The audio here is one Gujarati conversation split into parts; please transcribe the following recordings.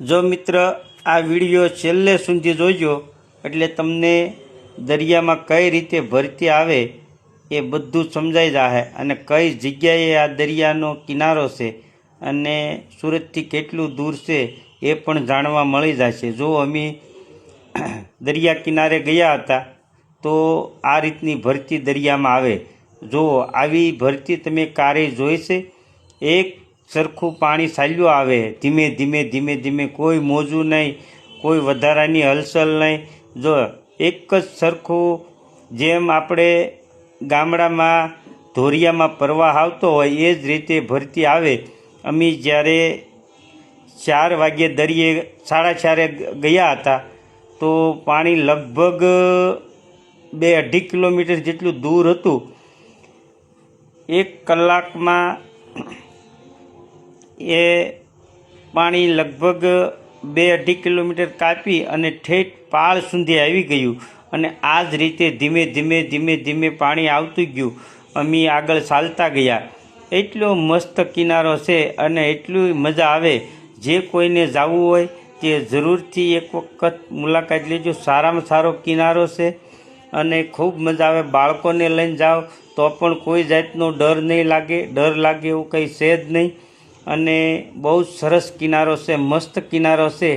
જો મિત્ર આ વિડીયો છેલ્લે સુધી જોજો એટલે તમને દરિયામાં કઈ રીતે ભરતી આવે એ બધું સમજાઈ જશે અને કઈ જગ્યાએ આ દરિયાનો કિનારો છે અને સુરતથી કેટલું દૂર છે એ પણ જાણવા મળી જશે। જો અમે દરિયા કિનારે ગયા હતા તો આ રીતની ભરતી દરિયામાં આવે। જો આવી ભરતી તમે ક્યારેય જોઈ છે? એક સરખું પાણી ચાલ્યું આવે ધીમે ધીમે ધીમે ધીમે, કોઈ મોજું નહીં, કોઈ વધારાની હલચલ નહીં। જો એક જ સરખું, જેમ આપણે ગામડામાં ધોરિયામાં પ્રવાહ આવતો હોય એ જ રીતે ભરતી આવે। અમે જ્યારે 4 વાગ્યે દરિયે 4:30 ગયા હતા તો પાણી લગભગ 2-2.5 કિલોમીટર જેટલું દૂર હતું। 1 કલાકમાં એ પાણી લગભગ 2-2.5 કિલોમીટર કાપી અને ઠેઠ પાળ સુધી આવી ગયું અને આ જ રીતે ધીમે ધીમે ધીમે ધીમે પાણી આવતું ગયું। અમે આગળ ચાલતા ગયા। એટલો મસ્ત કિનારો છે અને એટલી મજા આવે। જે કોઈને જવું હોય તે જરૂરથી એક વખત મુલાકાત લેજો। સારામાં સારો કિનારો છે અને ખૂબ મજા આવે। બાળકોને લઈને જાઓ તો પણ કોઈ જાતનો ડર નહીં લાગે, ડર લાગે એવું કંઈ છે જ નહીં અને બહુ સરસ કિનારો છે, મસ્ત કિનારો છે।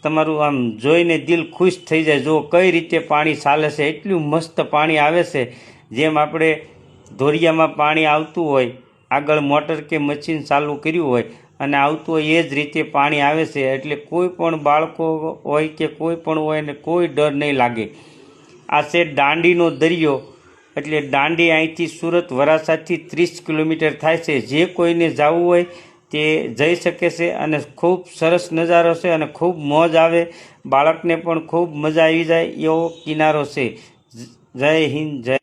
તમારું આમ જોઈને દિલ ખુશ થઈ જાય। જો કઈ રીતે પાણી ચાલે છે, એટલું મસ્ત પાણી આવે છે। જેમ આપણે ધોરિયામાં પાણી આવતું હોય, આગળ મોટર કે મશીન ચાલુ કર્યું હોય અને આવતું હોય એ જ રીતે પાણી આવે છે। એટલે કોઈ પણ બાળકો હોય કે કોઈ પણ હોય ને કોઈ ડર નહીં લાગે। આ છે દાંડીનો દરિયો, એટલે દાંડી અહીંથી સુરત વરાછાથી 30 કિલોમીટર થાય છે। જે કોઈને જવું હોય તે જઈ શકે છે અને ખૂબ સરસ નજારો છે અને ખૂબ મોજ આવે। બાળકને પણ ખૂબ મજા આવી જાય એવો કિનારો છે। જય હિન્દ, જય